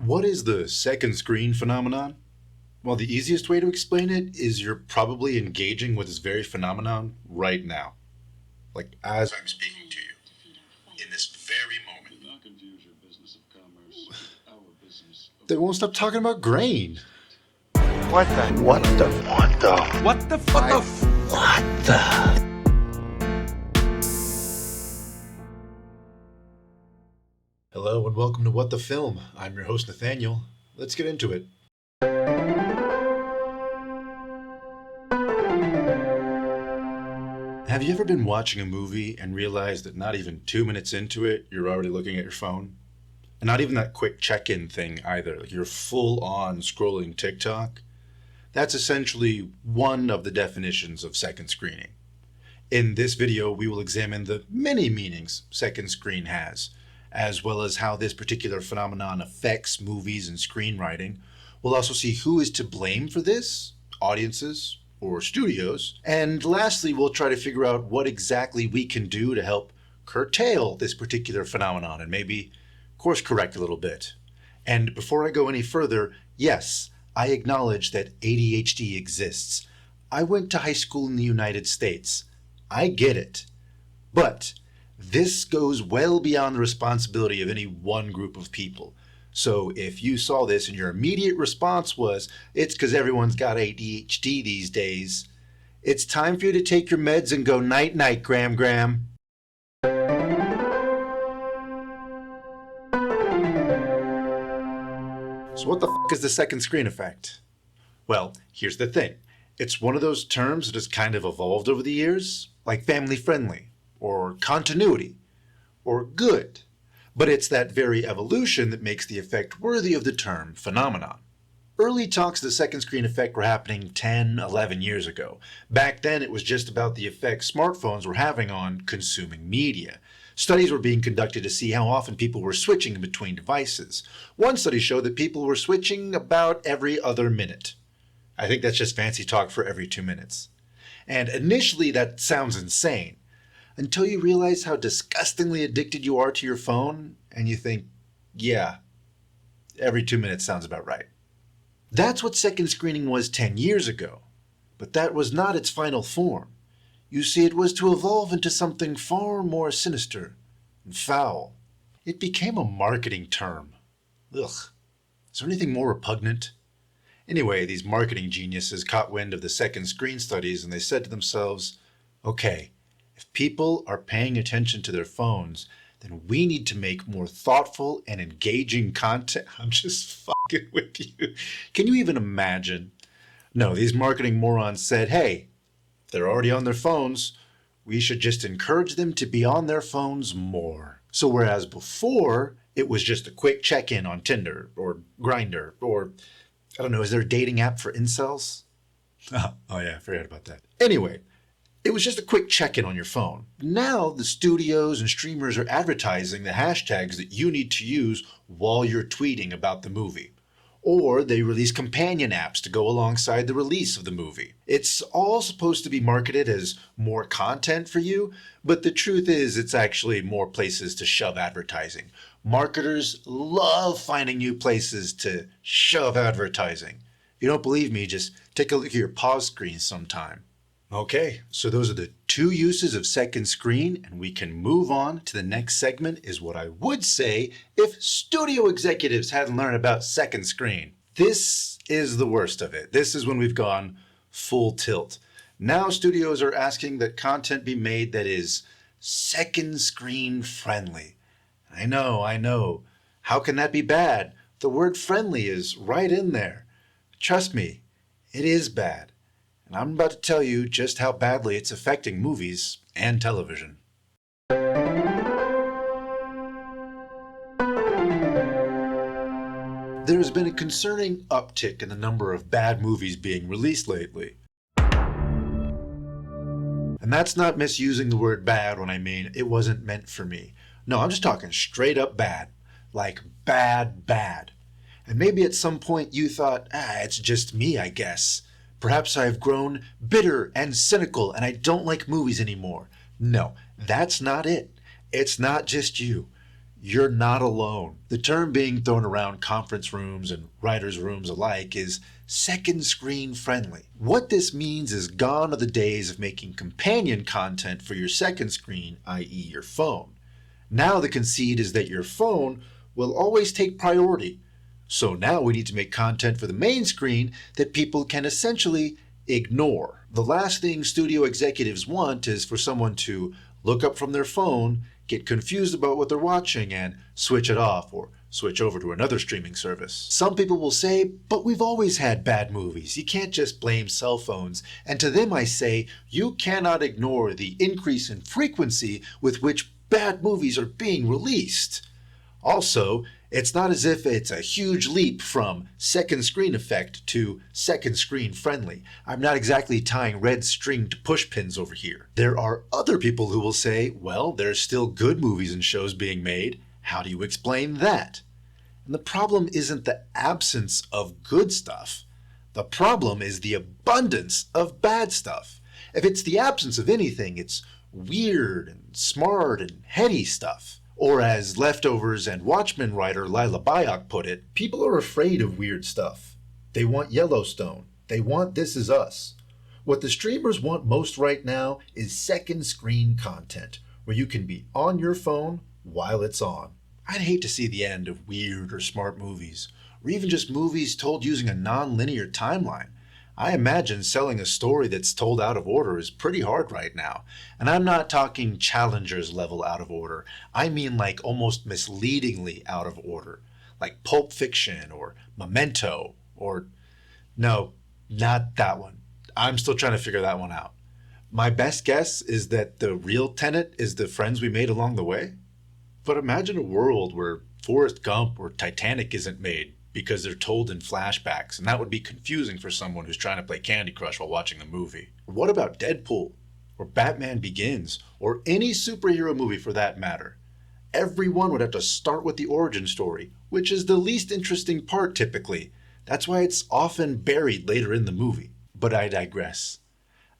What is the second screen phenomenon? Well, the easiest way to explain it is you're probably engaging with this very phenomenon right now. Like as I'm speaking to you, in this very moment. Do not confuse your business of commerce with our business of... They won't stop talking about grain. What the? What the? What the? What the? What the? What the? Hello and welcome to What the Film. I'm your host Nathaniel. Let's get into it. Have you ever been watching a movie and realized that not even 2 minutes into it, you're already looking at your phone? And not even that quick check-in thing either. Like you're full on scrolling TikTok. That's essentially one of the definitions of second screening. In this video, we will examine the many meanings second screen has, as well as how this particular phenomenon affects movies and screenwriting. We'll also see who is to blame for this, audiences or studios. And lastly, we'll try to figure out what exactly we can do to help curtail this particular phenomenon and maybe course correct a little bit. And before I go any further, yes, I acknowledge that ADHD exists. I went to high school in the United States. I get it. But this goes well beyond the responsibility of any one group of people. So if you saw this and your immediate response was, it's because everyone's got ADHD these days, it's time for you to take your meds and go night-night, Gram. So what the f*** is the second screen effect? Well, here's the thing. It's one of those terms that has kind of evolved over the years, like family-friendly, or continuity, or good. But it's that very evolution that makes the effect worthy of the term phenomenon. Early talks of the second screen effect were happening 10, 11 years ago. Back then it was just about the effect smartphones were having on consuming media. Studies were being conducted to see how often people were switching between devices. One study showed that people were switching about every other minute. I think that's just fancy talk for every 2 minutes. And initially that sounds insane, until you realize how disgustingly addicted you are to your phone, and you think, yeah, every 2 minutes sounds about right. That's what second screening was 10 years ago, but that was not its final form. You see, it was to evolve into something far more sinister and foul. It became a marketing term. Ugh, is there anything more repugnant? Anyway, these marketing geniuses caught wind of the second screen studies and they said to themselves, okay, if people are paying attention to their phones, then we need to make more thoughtful and engaging content. I'm just fucking with you. Can you even imagine? No, these marketing morons said, hey, if they're already on their phones, we should just encourage them to be on their phones more. So whereas before, it was just a quick check-in on Tinder or Grindr or, I don't know, is there a dating app for incels? Oh yeah, I forgot about that. Anyway, it was just a quick check-in on your phone. Now the studios and streamers are advertising the hashtags that you need to use while you're tweeting about the movie. Or they release companion apps to go alongside the release of the movie. It's all supposed to be marketed as more content for you, but the truth is it's actually more places to shove advertising. Marketers love finding new places to shove advertising. If you don't believe me, just take a look at your pause screen sometime. Okay, so those are the two uses of second screen, and we can move on to the next segment is what I would say if studio executives hadn't learned about second screen. This is the worst of it. This is when we've gone full tilt. Now studios are asking that content be made that is second screen friendly. I know. How can that be bad? The word friendly is right in there. Trust me, it is bad. And I'm about to tell you just how badly it's affecting movies and television. There has been a concerning uptick in the number of bad movies being released lately. And that's not misusing the word bad when I mean it wasn't meant for me. No, I'm just talking straight up bad. Like bad. And maybe at some point you thought, it's just me, I guess. Perhaps I've grown bitter and cynical and I don't like movies anymore. No, that's not it. It's not just you. you're not alone. The term being thrown around conference rooms and writers' rooms alike is second screen friendly. What this means is gone are the days of making companion content for your second screen, i.e. your phone. Now the conceit is that your phone will always take priority. So now we need to make content for the main screen that people can essentially ignore. The last thing studio executives want is for someone to look up from their phone, get confused about what they're watching, and switch it off or switch over to another streaming service. Some people will say, but we've always had bad movies. You can't just blame cell phones. And to them I say, you cannot ignore the increase in frequency with which bad movies are being released. Also, it's not as if it's a huge leap from second screen effect to second screen friendly. I'm not exactly tying red string to pushpins over here. There are other people who will say, well, there's still good movies and shows being made. How do you explain that? And the problem isn't the absence of good stuff. The problem is the abundance of bad stuff. If it's the absence of anything, it's weird and smart and heady stuff. Or as Leftovers and Watchmen writer Lila Bayok put it, people are afraid of weird stuff. They want Yellowstone. They want This Is Us. What the streamers want most right now is second screen content, where you can be on your phone while it's on. I'd hate to see the end of weird or smart movies, or even just movies told using a non-linear timeline. I imagine selling a story that's told out of order is pretty hard right now. And I'm not talking Challengers level out of order. I mean like almost misleadingly out of order. Like Pulp Fiction or Memento or... No, not that one. I'm still trying to figure that one out. My best guess is that the real Tenet is the friends we made along the way. But imagine a world where Forrest Gump or Titanic isn't made because they're told in flashbacks, and that would be confusing for someone who's trying to play Candy Crush while watching the movie. What about Deadpool, or Batman Begins, or any superhero movie for that matter? Everyone would have to start with the origin story, which is the least interesting part typically. That's why it's often buried later in the movie. But I digress.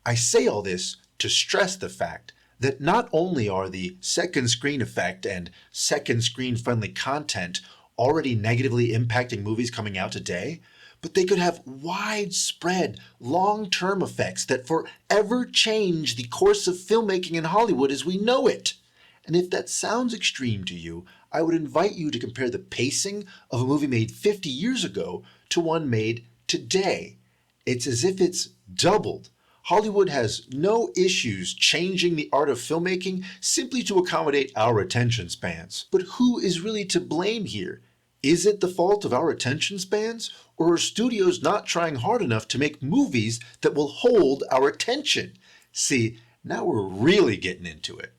I say all this to stress the fact that not only are the second screen effect and second screen friendly content already negatively impacting movies coming out today, but they could have widespread, long-term effects that forever change the course of filmmaking in Hollywood as we know it. And if that sounds extreme to you, I would invite you to compare the pacing of a movie made 50 years ago to one made today. It's as if it's doubled. Hollywood has no issues changing the art of filmmaking simply to accommodate our attention spans. But who is really to blame here? Is it the fault of our attention spans, or are studios not trying hard enough to make movies that will hold our attention? See, now we're really getting into it.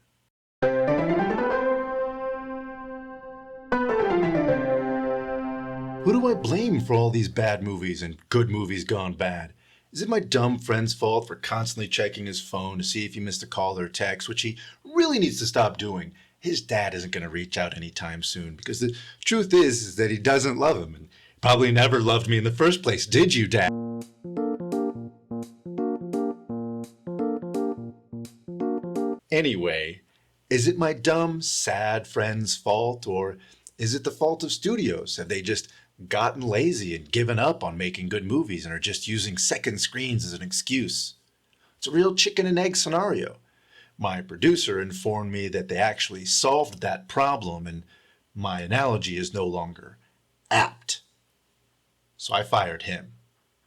Who do I blame for all these bad movies and good movies gone bad? Is it my dumb friend's fault for constantly checking his phone to see if he missed a call or a text, which he really needs to stop doing? His dad isn't going to reach out anytime soon, because the truth is that he doesn't love him and probably never loved me in the first place. Did you, Dad? Anyway, is it my dumb, sad friend's fault, or is it the fault of studios? Have they just gotten lazy and given up on making good movies and are just using second screens as an excuse? It's a real chicken and egg scenario. My producer informed me that they actually solved that problem and my analogy is no longer apt. So I fired him.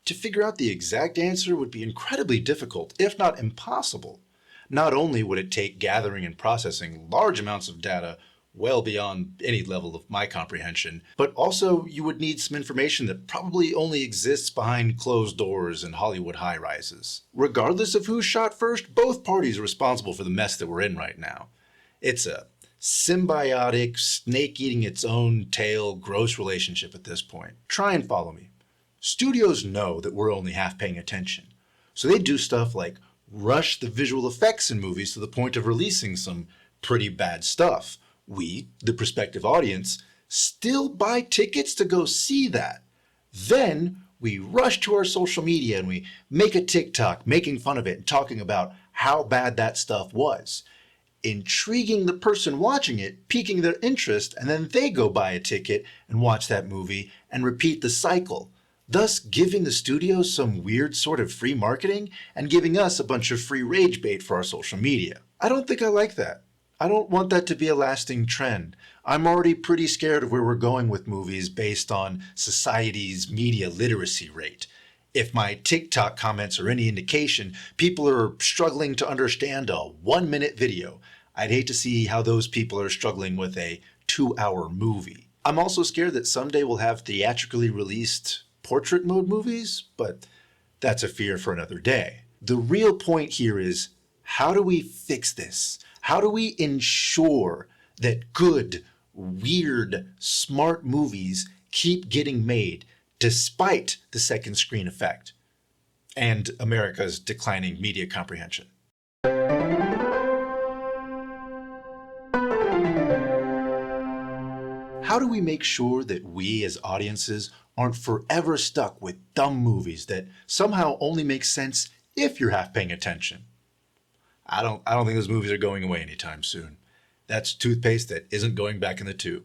To figure out the exact answer would be incredibly difficult, if not impossible. Not only would it take gathering and processing large amounts of data well beyond any level of my comprehension, but also you would need some information that probably only exists behind closed doors in Hollywood high-rises. Regardless of who shot first, both parties are responsible for the mess that we're in right now. It's a symbiotic, snake-eating-its-own-tail, gross relationship at this point. Try and follow me. Studios know that we're only half paying attention, so they do stuff like rush the visual effects in movies to the point of releasing some pretty bad stuff. We, the prospective audience, still buy tickets to go see that. Then we rush to our social media and we make a TikTok making fun of it and talking about how bad that stuff was. intriguing the person watching it, piquing their interest, and then they go buy a ticket and watch that movie and repeat the cycle, thus giving the studios some weird sort of free marketing and giving us a bunch of free rage bait for our social media. I don't think I like that. I don't want that to be a lasting trend. I'm already pretty scared of where we're going with movies based on society's media literacy rate. If my TikTok comments are any indication, people are struggling to understand a 1-minute video. I'd hate to see how those people are struggling with a 2-hour movie. I'm also scared that someday we'll have theatrically released portrait mode movies, but that's a fear for another day. The real point here is, how do we fix this? How do we ensure that good, weird, smart movies keep getting made despite the second screen effect and America's declining media comprehension? How do we make sure that we as audiences aren't forever stuck with dumb movies that somehow only make sense if you're half paying attention? I don't think those movies are going away anytime soon. That's toothpaste that isn't going back in the tube.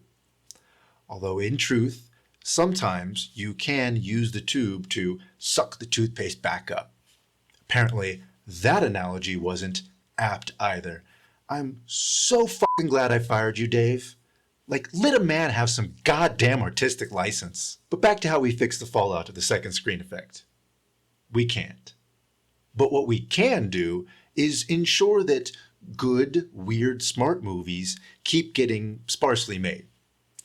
Although in truth, sometimes you can use the tube to suck the toothpaste back up. Apparently, that analogy wasn't apt either. I'm so fucking glad I fired you, Dave. Like, let a man have some goddamn artistic license. But back to how we fix the fallout of the second screen effect. We can't. But what we can do is ensure that good, weird, smart movies keep getting sparsely made.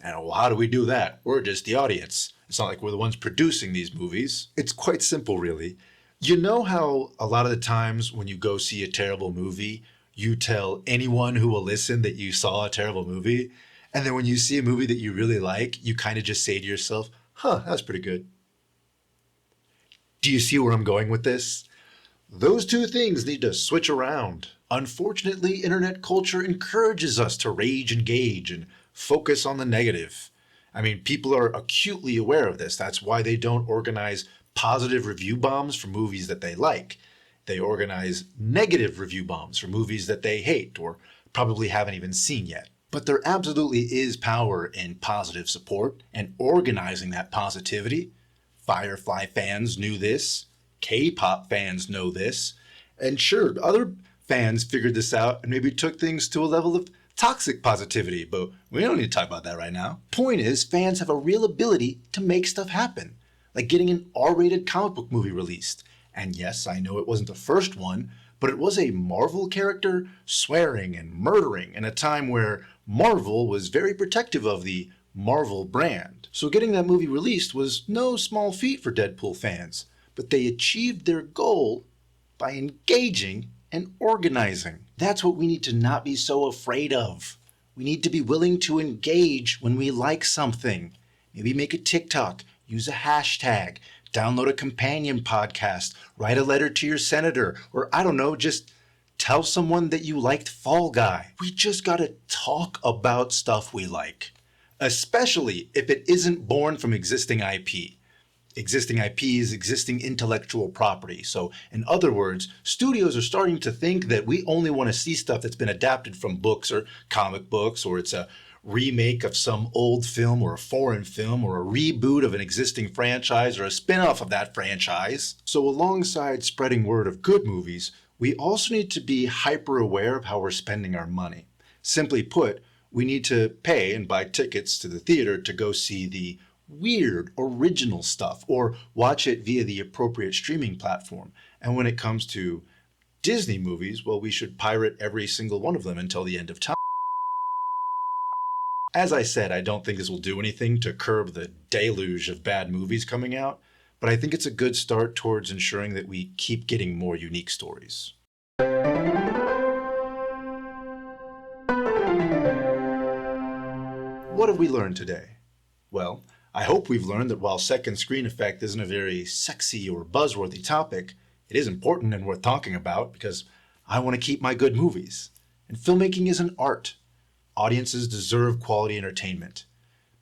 And well, how do we do that? We're just the audience. It's not like we're the ones producing these movies. It's quite simple, really. You know how a lot of the times when you go see a terrible movie, you tell anyone who will listen that you saw a terrible movie? And then when you see a movie that you really like, you kind of just say to yourself, that was pretty good. Do you see where I'm going with this? Those two things need to switch around. Unfortunately, internet culture encourages us to rage engage and focus on the negative. I mean, people are acutely aware of this. That's why they don't organize positive review bombs for movies that they like. They organize negative review bombs for movies that they hate or probably haven't even seen yet. But there absolutely is power in positive support and organizing that positivity. Firefly fans knew this. K-pop fans know this. And sure, other fans figured this out and maybe took things to a level of toxic positivity, but we don't need to talk about that right now. Point is, fans have a real ability to make stuff happen, like getting an R-rated comic book movie released. And yes, I know it wasn't the first one, but it was a Marvel character swearing and murdering in a time where Marvel was very protective of the Marvel brand. So getting that movie released was no small feat for Deadpool fans, but they achieved their goal by engaging and organizing. That's what we need to not be so afraid of. We need to be willing to engage when we like something. Maybe make a TikTok, use a hashtag, download a companion podcast, write a letter to your senator, or I don't know, just tell someone that you liked Fall Guy. We just gotta talk about stuff we like, especially if it isn't born from existing IP. Existing IP is existing intellectual property. So in other words, studios are starting to think that we only want to see stuff that's been adapted from books or comic books, or it's a remake of some old film or a foreign film or a reboot of an existing franchise or a spin-off of that franchise. So alongside spreading word of good movies, we also need to be hyper aware of how we're spending our money. Simply put, we need to pay and buy tickets to the theater to go see the weird, original stuff, or watch it via the appropriate streaming platform. And when it comes to Disney movies, well, we should pirate every single one of them until the end of time. As I said, I don't think this will do anything to curb the deluge of bad movies coming out, but I think it's a good start towards ensuring that we keep getting more unique stories. What have we learned today? Well, I hope we've learned that while second screen effect isn't a very sexy or buzzworthy topic, it is important and worth talking about because I want to keep my good movies. And filmmaking is an art. Audiences deserve quality entertainment.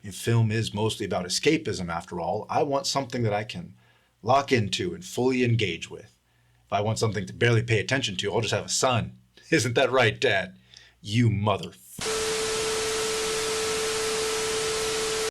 If film is mostly about escapism, after all, I want something that I can lock into and fully engage with. If I want something to barely pay attention to, I'll just have a son. Isn't that right, Dad? You motherfucker.